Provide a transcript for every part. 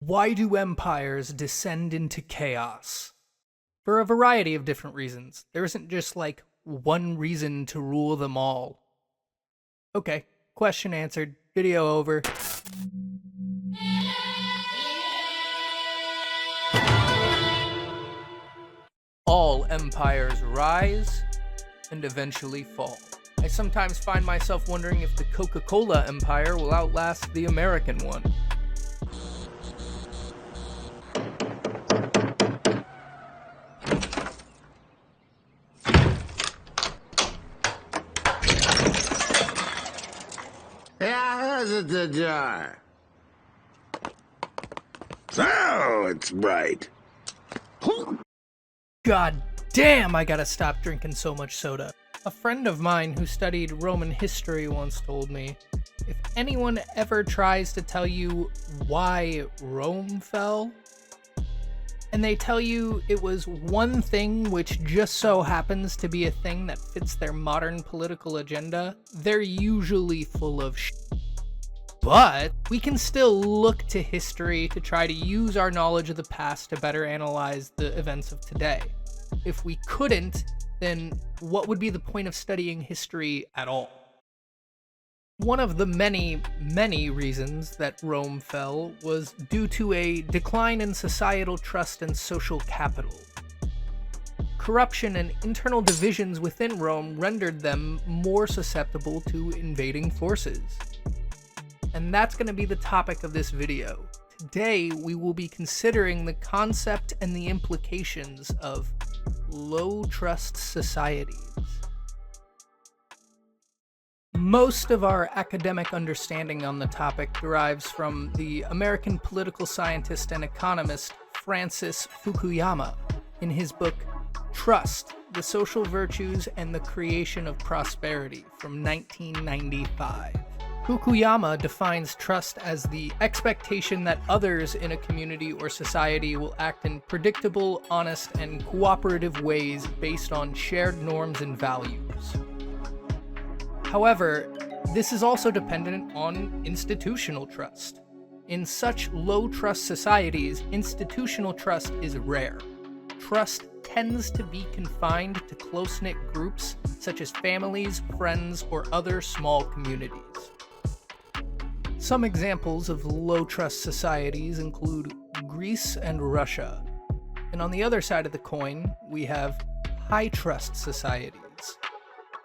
Why do empires descend into chaos? For a variety of different reasons. There isn't just like one reason to rule them all. Okay, question answered, video over. All empires rise and eventually fall. I sometimes find myself wondering if the Coca-Cola empire will outlast the American one. Yeah, how's it the jar? So, it's bright. God damn, I gotta stop drinking so much soda. A friend of mine who studied Roman history once told me, if anyone ever tries to tell you why Rome fell, and they tell you it was one thing which just so happens to be a thing that fits their modern political agenda, they're usually full of shit. But we can still look to history to try to use our knowledge of the past to better analyze the events of today. If we couldn't, then what would be the point of studying history at all? One of the many, many reasons that Rome fell was due to a decline in societal trust and social capital. Corruption and internal divisions within Rome rendered them more susceptible to invading forces. And that's going to be the topic of this video. Today, we will be considering the concept and the implications of low-trust societies. Most of our academic understanding on the topic derives from the American political scientist and economist Francis Fukuyama in his book Trust, the Social Virtues and the Creation of Prosperity from 1995. Fukuyama defines trust as the expectation that others in a community or society will act in predictable, honest, and cooperative ways based on shared norms and values. However, this is also dependent on institutional trust. In such low-trust societies, institutional trust is rare. Trust tends to be confined to close-knit groups such as families, friends, or other small communities. Some examples of low-trust societies include Greece and Russia. And on the other side of the coin, we have high-trust societies.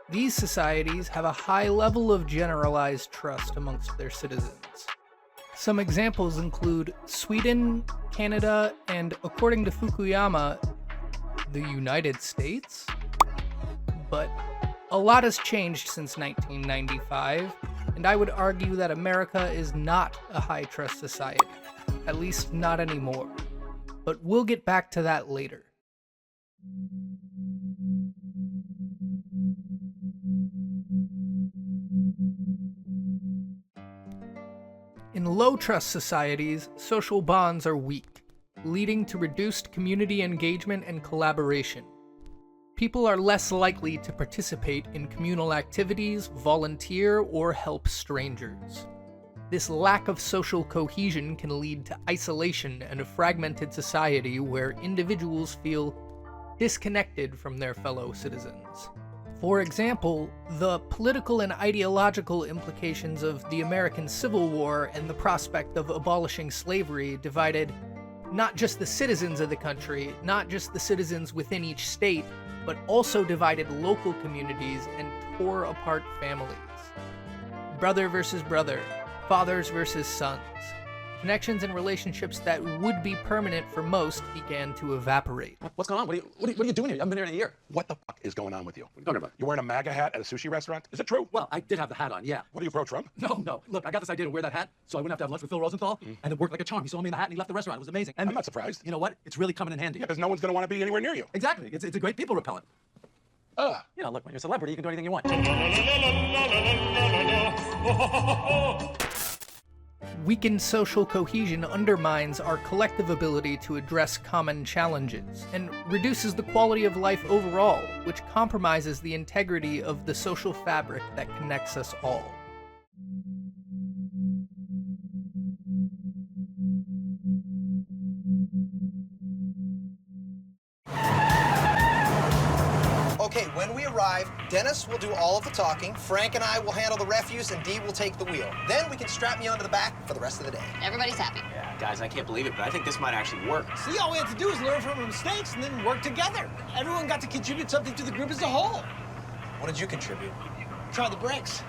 These societies have a high level of generalized trust amongst their citizens. Some examples include Sweden, Canada, and, according to Fukuyama, the United States? But a lot has changed since 1995, and I would argue that America is not a high-trust society, at least not anymore. But we'll get back to that later. In low-trust societies, social bonds are weak, leading to reduced community engagement and collaboration. People are less likely to participate in communal activities, volunteer, or help strangers. This lack of social cohesion can lead to isolation and a fragmented society where individuals feel disconnected from their fellow citizens. For example, the political and ideological implications of the American Civil War and the prospect of abolishing slavery divided not just the citizens of the country, not just the citizens within each state, but also divided local communities and tore apart families. Brother versus brother, fathers versus sons. Connections and relationships that would be permanent for most began to evaporate. What's going on? What are you doing here? I haven't been here in a year. What the fuck is going on with you? What are you talking about? You're wearing a MAGA hat at a sushi restaurant? Is it true? Well, I did have the hat on, yeah. What are you, pro-Trump? No. Look, I got this idea to wear that hat so I wouldn't have to have lunch with Phil Rosenthal, and it worked like a charm. He saw me in the hat and he left the restaurant. It was amazing. And I'm not surprised. You know what? It's really coming in handy. Yeah, because no one's going to want to be anywhere near you. Exactly. It's a great people repellent. You know, look, when you're a celebrity, you can do anything you want. Weakened social cohesion undermines our collective ability to address common challenges, and reduces the quality of life overall, which compromises the integrity of the social fabric that connects us all. When we arrive, Dennis will do all of the talking, Frank and I will handle the refuse, and Dee will take the wheel. Then we can strap me onto the back for the rest of the day. Everybody's happy. Yeah, guys, I can't believe it, but I think this might actually work. See, all we have to do is learn from our mistakes and then work together. Everyone got to contribute something to the group as a whole. What did you contribute? Try the brakes.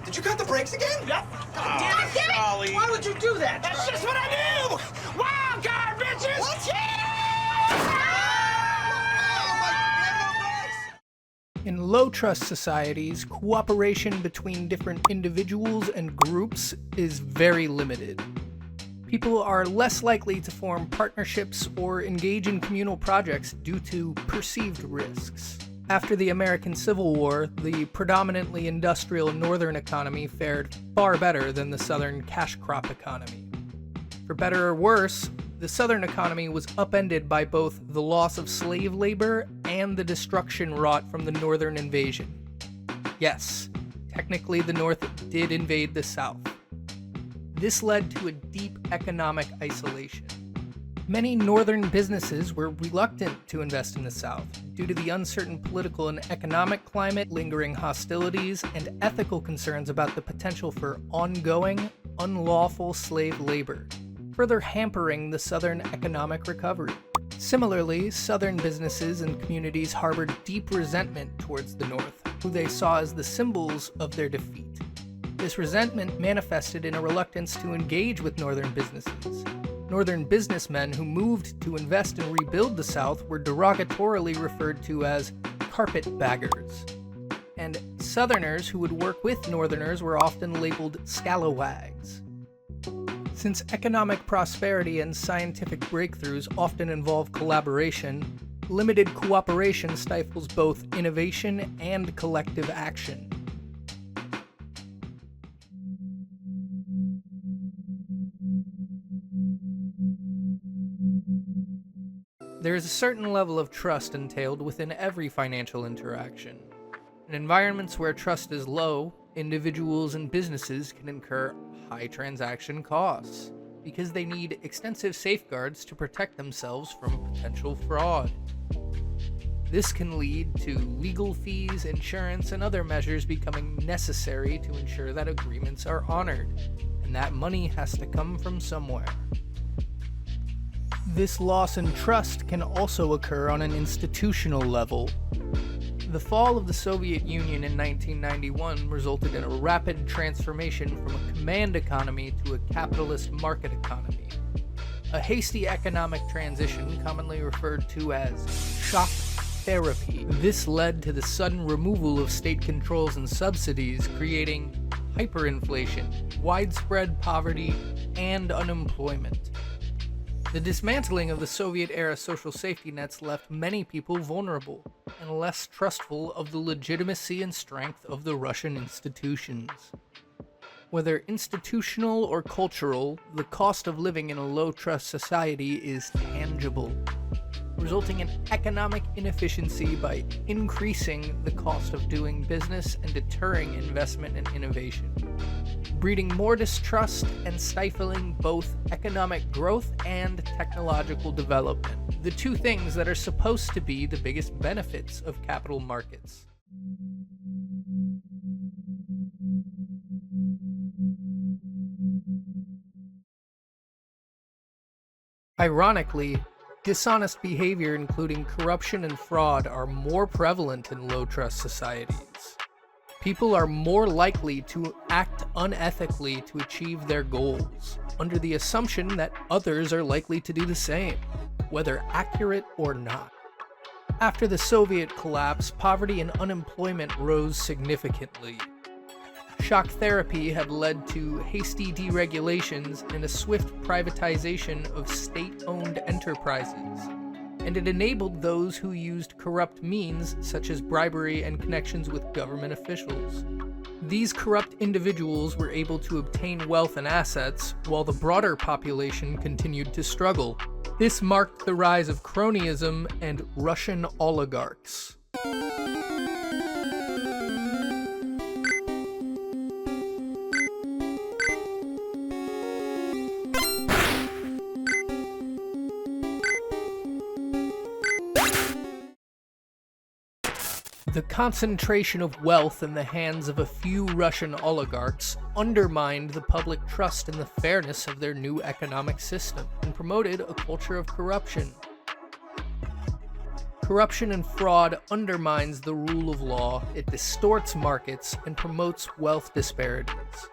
Did you cut the brakes again? Yep. God damn it! Ollie. Why would you do that? That's just what I do! Wild card, bitches! What? In low trust societies, cooperation between different individuals and groups is very limited. People are less likely to form partnerships or engage in communal projects due to perceived risks. After the American Civil War, the predominantly industrial northern economy fared far better than the southern cash crop economy. For better or worse, the southern economy was upended by both the loss of slave labor and the destruction wrought from the northern invasion. Yes, technically the North did invade the South. This led to a deep economic isolation. Many northern businesses were reluctant to invest in the South due to the uncertain political and economic climate, lingering hostilities, and ethical concerns about the potential for ongoing, unlawful slave labor, further hampering the Southern economic recovery. Similarly, Southern businesses and communities harbored deep resentment towards the North, who they saw as the symbols of their defeat. This resentment manifested in a reluctance to engage with Northern businesses. Northern businessmen who moved to invest and rebuild the South were derogatorily referred to as carpetbaggers. And Southerners who would work with Northerners were often labeled scalawags. Since economic prosperity and scientific breakthroughs often involve collaboration, limited cooperation stifles both innovation and collective action. There is a certain level of trust entailed within every financial interaction. In environments where trust is low, individuals and businesses can incur high transaction costs because they need extensive safeguards to protect themselves from potential fraud. This can lead to legal fees, insurance, and other measures becoming necessary to ensure that agreements are honored, and that money has to come from somewhere. This loss in trust can also occur on an institutional level. The fall of the Soviet Union in 1991 resulted in a rapid transformation from a command economy to a capitalist market economy. A hasty economic transition, commonly referred to as shock therapy. This led to the sudden removal of state controls and subsidies, creating hyperinflation, widespread poverty, and unemployment. The dismantling of the Soviet-era social safety nets left many people vulnerable and less trustful of the legitimacy and strength of the Russian institutions. Whether institutional or cultural, the cost of living in a low-trust society is tangible, resulting in economic inefficiency by increasing the cost of doing business and deterring investment and innovation, breeding more distrust and stifling both economic growth and technological development, the two things that are supposed to be the biggest benefits of capital markets. Ironically, dishonest behavior, including corruption and fraud, are more prevalent in low-trust societies. People are more likely to act unethically to achieve their goals, under the assumption that others are likely to do the same, whether accurate or not. After the Soviet collapse, poverty and unemployment rose significantly. Shock therapy had led to hasty deregulations and a swift privatization of state-owned enterprises, and it enabled those who used corrupt means, such as bribery and connections with government officials. These corrupt individuals were able to obtain wealth and assets, while the broader population continued to struggle. This marked the rise of cronyism and Russian oligarchs. The concentration of wealth in the hands of a few Russian oligarchs undermined the public trust in the fairness of their new economic system and promoted a culture of corruption. Corruption and fraud undermines the rule of law, it distorts markets, and promotes wealth disparities.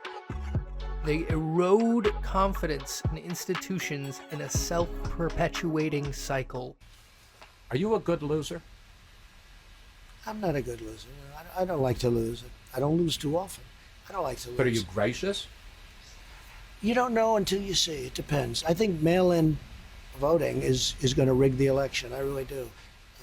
They erode confidence in institutions in a self-perpetuating cycle. Are you a good loser? I'm not a good loser. I don't like to lose. I don't lose too often. I don't like to lose. But are you gracious? You don't know until you see. It depends. I think mail-in voting is going to rig the election. I really do.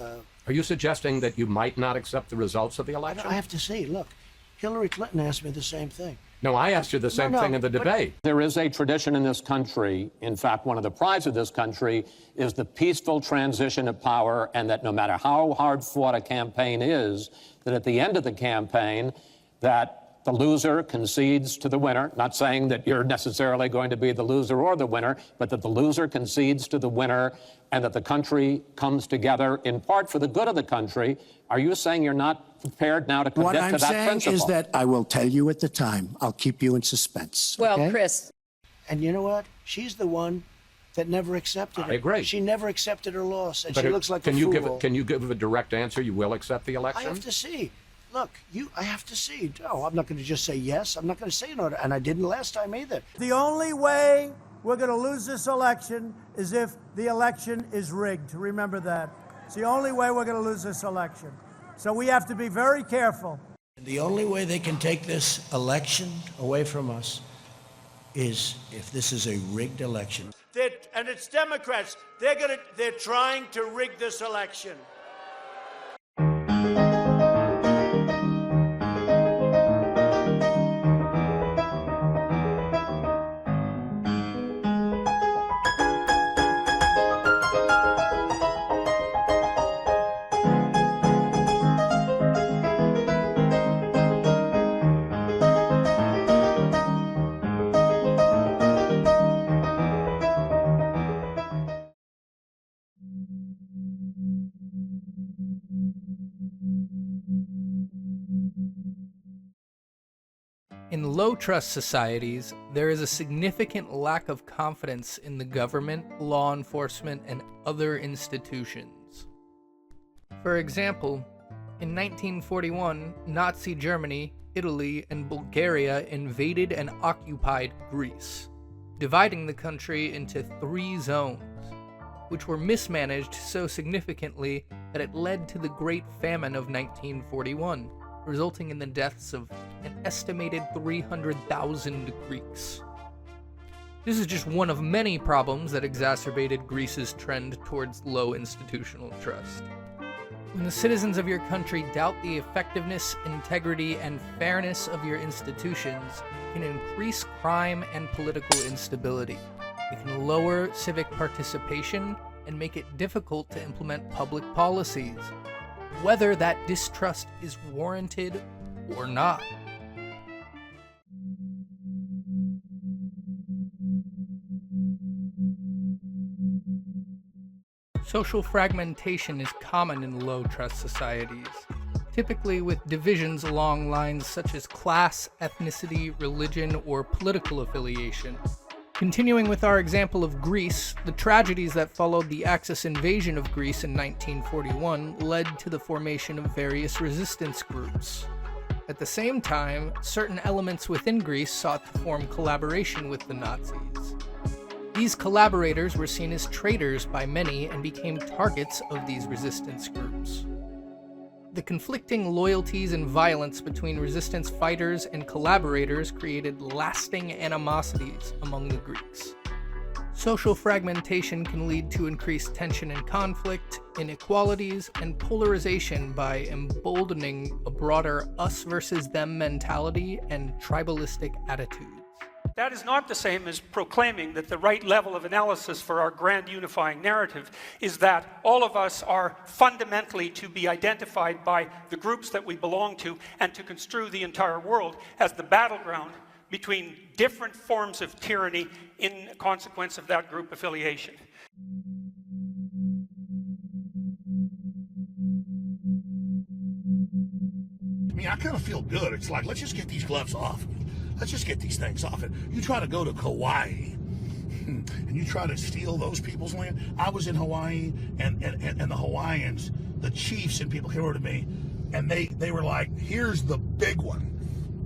Are you suggesting that you might not accept the results of the election? I have to see. Look, Hillary Clinton asked me the same thing. No, I asked you the same thing in the debate. There is a tradition in this country, in fact, one of the prides of this country is the peaceful transition of power, and that no matter how hard fought a campaign is, that at the end of the campaign, that the loser concedes to the winner, not saying that you're necessarily going to be the loser or the winner, but that the loser concedes to the winner and that the country comes together in part for the good of the country. Are you saying you're not prepared now to commit to that principle? What I'm saying is that I will tell you at the time. I'll keep you in suspense. Well, okay? Chris. And you know what? She's the one that never accepted it. I agree. She never accepted her loss, and But she looks like can a you fool. Can you give a direct answer? You will accept the election? I have to see. Look, I have to see. No, I'm not going to just say yes. I'm not going to say no, and I didn't last time either. The only way we're going to lose this election is if the election is rigged. Remember that. It's the only way we're going to lose this election. So we have to be very careful. The only way they can take this election away from us is if this is a rigged election. And it's Democrats. They're trying to rig this election. In low-trust societies, there is a significant lack of confidence in the government, law enforcement, and other institutions. For example, in 1941, Nazi Germany, Italy, and Bulgaria invaded and occupied Greece, dividing the country into 3 zones, which were mismanaged so significantly that it led to the Great Famine of 1941. Resulting in the deaths of an estimated 300,000 Greeks. This is just one of many problems that exacerbated Greece's trend towards low institutional trust. When the citizens of your country doubt the effectiveness, integrity, and fairness of your institutions, it can increase crime and political instability. It can lower civic participation and make it difficult to implement public policies, whether that distrust is warranted or not. Social fragmentation is common in low-trust societies, typically with divisions along lines such as class, ethnicity, religion, or political affiliation. Continuing with our example of Greece, the tragedies that followed the Axis invasion of Greece in 1941 led to the formation of various resistance groups. At the same time, certain elements within Greece sought to form collaboration with the Nazis. These collaborators were seen as traitors by many and became targets of these resistance groups. The conflicting loyalties and violence between resistance fighters and collaborators created lasting animosities among the Greeks. Social fragmentation can lead to increased tension and conflict, inequalities, and polarization by emboldening a broader us versus them mentality and tribalistic attitudes. That is not the same as proclaiming that the right level of analysis for our grand unifying narrative is that all of us are fundamentally to be identified by the groups that we belong to and to construe the entire world as the battleground between different forms of tyranny in consequence of that group affiliation. mean, I kind of feel good. It's like, let's just get these gloves off. Let's just get these things off. And you try to go to Hawaii and you try to steal those people's land. I was in Hawaii, and the Hawaiians, the chiefs and people came over to me, and they were like, here's the big one.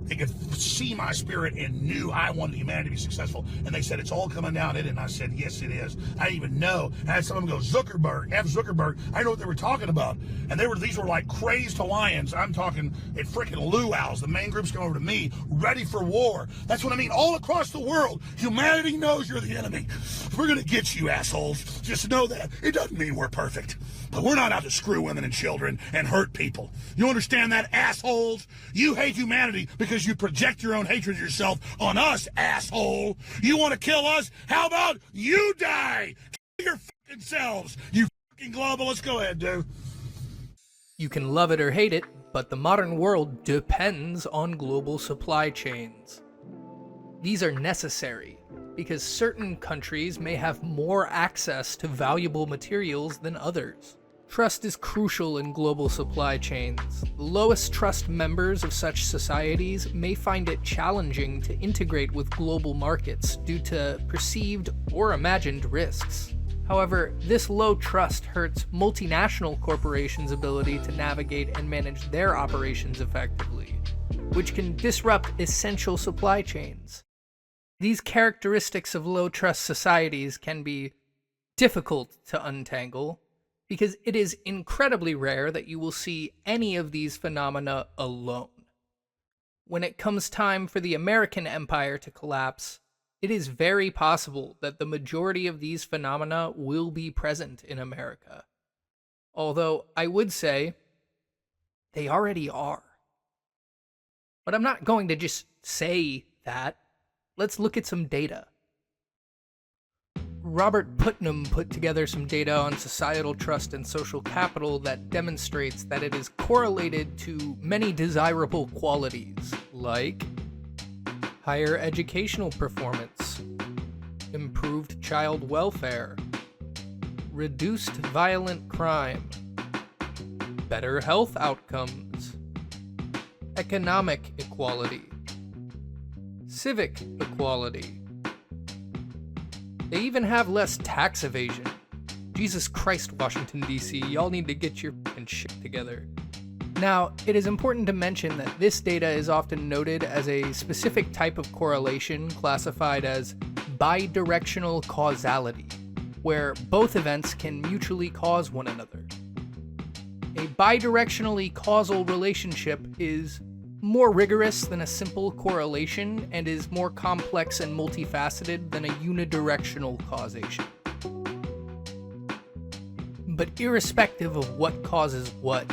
They could see my spirit and knew I wanted humanity to be successful. And they said, it's all coming down in it. And I said, yes, it is. I didn't even know. And I had some of them go, Zuckerberg, F. Zuckerberg. I didn't know what they were talking about. And these were like crazed Hawaiians. I'm talking at freaking luau's. The main groups come over to me, ready for war. That's what I mean. All across the world, humanity knows you're the enemy. We're going to get you, assholes. Just know that. It doesn't mean we're perfect. But we're not out to screw women and children and hurt people. You understand that, assholes? You hate humanity because you project your own hatred of yourself on us, asshole. You want to kill us? How about you die? Kill your fucking selves, you fucking globalists. Go ahead, dude. You can love it or hate it, but the modern world depends on global supply chains. These are necessary because certain countries may have more access to valuable materials than others. Trust is crucial in global supply chains. The lowest trust members of such societies may find it challenging to integrate with global markets due to perceived or imagined risks. However, this low trust hurts multinational corporations' ability to navigate and manage their operations effectively, which can disrupt essential supply chains. These characteristics of low trust societies can be difficult to untangle, because it is incredibly rare that you will see any of these phenomena alone. When it comes time for the American empire to collapse, it is very possible that the majority of these phenomena will be present in America. Although I would say they already are. But I'm not going to just say that. Let's look at some data. Robert Putnam put together some data on societal trust and social capital that demonstrates that it is correlated to many desirable qualities, like higher educational performance, improved child welfare, reduced violent crime, better health outcomes, economic equality, civic equality. They even have less tax evasion. Jesus Christ, Washington, D.C., y'all need to get your f***ing shit together. Now, it is important to mention that this data is often noted as a specific type of correlation classified as bidirectional causality, where both events can mutually cause one another. A bidirectionally causal relationship is more rigorous than a simple correlation and is more complex and multifaceted than a unidirectional causation. But irrespective of what causes what,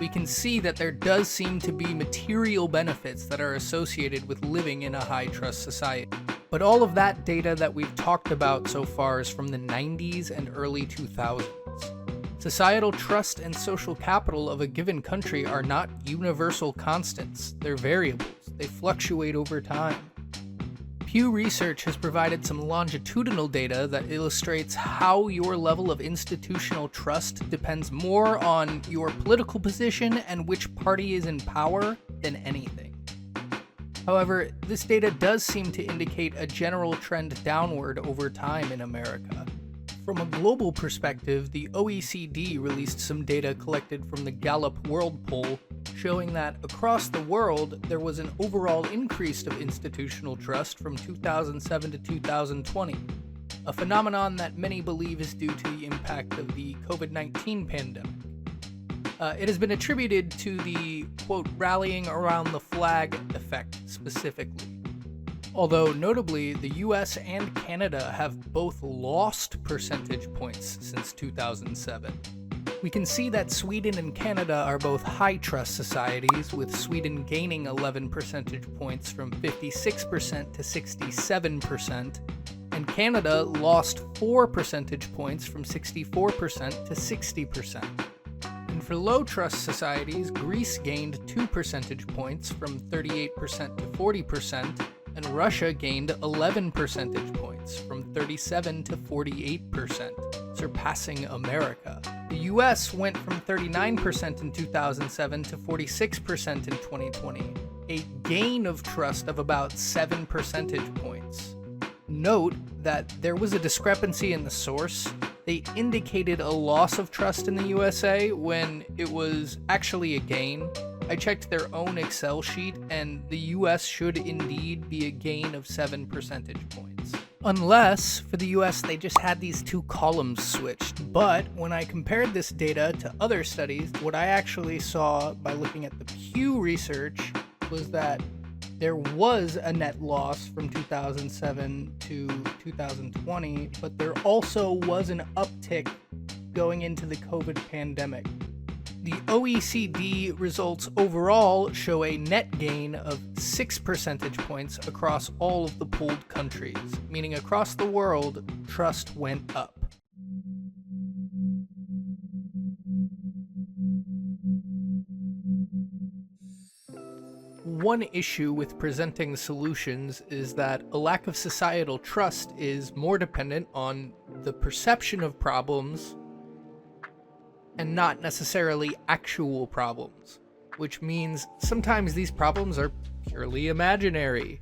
we can see that there does seem to be material benefits that are associated with living in a high-trust society. But all of that data that we've talked about so far is from the 90s and early 2000s. Societal trust and social capital of a given country are not universal constants. They're variables. They fluctuate over time. Pew Research has provided some longitudinal data that illustrates how your level of institutional trust depends more on your political position and which party is in power than anything. However, this data does seem to indicate a general trend downward over time in America. From a global perspective, the OECD released some data collected from the Gallup World Poll showing that across the world there was an overall increase of institutional trust from 2007 to 2020, a phenomenon that many believe is due to the impact of the COVID-19 pandemic. It has been attributed to the, quote, rallying around the flag effect specifically. Although, notably, the US and Canada have both lost percentage points since 2007. We can see that Sweden and Canada are both high-trust societies, with Sweden gaining 11 percentage points from 56% to 67%, and Canada lost 4 percentage points from 64% to 60%. And for low-trust societies, Greece gained 2 percentage points from 38% to 40%, and Russia gained 11 percentage points from 37 to 48%. surpassing America. The US went from 39% in 2007 to 46% in 2020, a gain of trust of about 7 percentage points. Note that there was a discrepancy in the source. They indicated a loss of trust in the USA when it was actually a gain. I checked their own Excel sheet, and the US should indeed be a gain of 7 percentage points. Unless, for the US, they just had these two columns switched. But when I compared this data to other studies, what I actually saw by looking at the Pew research was that there was a net loss from 2007 to 2020, but there also was an uptick going into the COVID pandemic. The OECD results overall show a net gain of 6 percentage points across all of the pooled countries, meaning across the world, trust went up. One issue with presenting solutions is that a lack of societal trust is more dependent on the perception of problems and not necessarily actual problems, which means sometimes these problems are purely imaginary.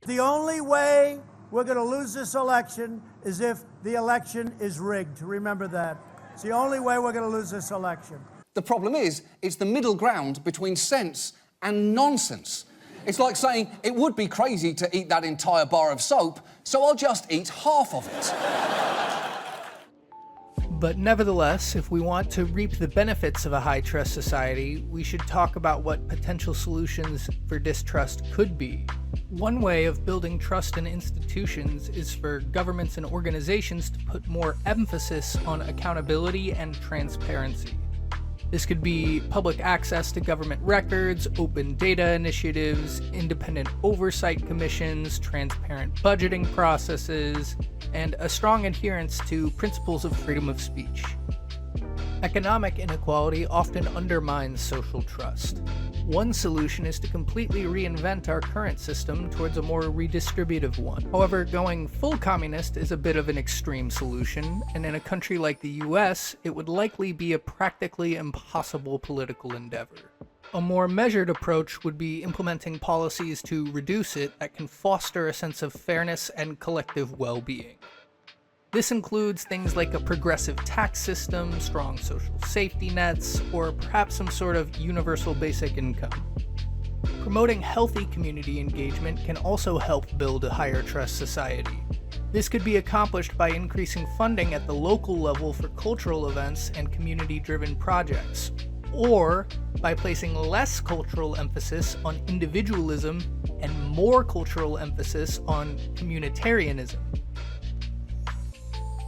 The only way we're going to lose this election is if the election is rigged. Remember that. It's the only way we're going to lose this election. The problem is, it's the middle ground between sense and nonsense. It's like saying, it would be crazy to eat that entire bar of soap, so I'll just eat half of it. But nevertheless, if we want to reap the benefits of a high-trust society, we should talk about what potential solutions for distrust could be. One way of building trust in institutions is for governments and organizations to put more emphasis on accountability and transparency. This could be public access to government records, open data initiatives, independent oversight commissions, transparent budgeting processes, and a strong adherence to principles of freedom of speech. Economic inequality often undermines social trust. One solution is to completely reinvent our current system towards a more redistributive one. However, going full communist is a bit of an extreme solution, and in a country like the US, it would likely be a practically impossible political endeavor. A more measured approach would be implementing policies to reduce it that can foster a sense of fairness and collective well-being. This includes things like a progressive tax system, strong social safety nets, or perhaps some sort of universal basic income. Promoting healthy community engagement can also help build a higher trust society. This could be accomplished by increasing funding at the local level for cultural events and community-driven projects, or by placing less cultural emphasis on individualism and more cultural emphasis on communitarianism.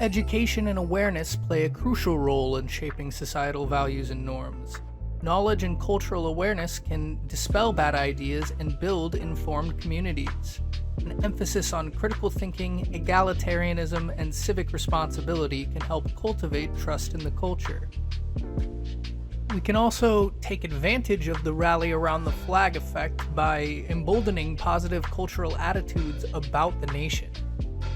Education and awareness play a crucial role in shaping societal values and norms. Knowledge and cultural awareness can dispel bad ideas and build informed communities. An emphasis on critical thinking, egalitarianism, and civic responsibility can help cultivate trust in the culture. We can also take advantage of the rally around the flag effect by emboldening positive cultural attitudes about the nation.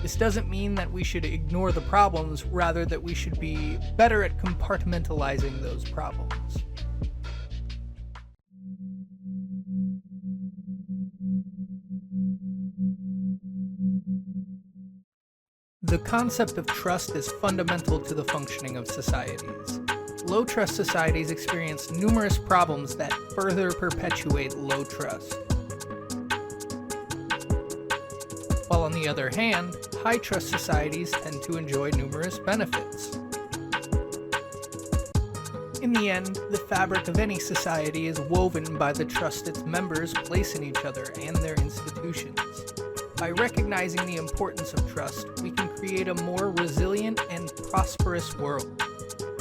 This doesn't mean that we should ignore the problems, rather that we should be better at compartmentalizing those problems. The concept of trust is fundamental to the functioning of societies. Low trust societies experience numerous problems that further perpetuate low trust. While on the other hand, high trust societies tend to enjoy numerous benefits. In the end, the fabric of any society is woven by the trust its members place in each other and their institutions. By recognizing the importance of trust, we can create a more resilient and prosperous world.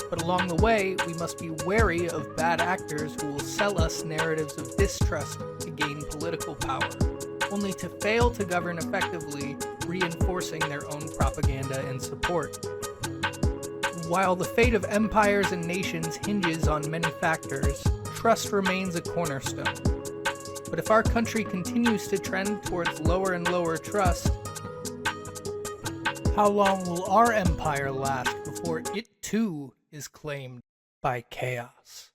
But along the way, we must be wary of bad actors who will sell us narratives of distrust to gain political power, only to fail to govern effectively, reinforcing their own propaganda and support. While the fate of empires and nations hinges on many factors, trust remains a cornerstone. But if our country continues to trend towards lower and lower trust, How long will our empire last before it too is claimed by chaos?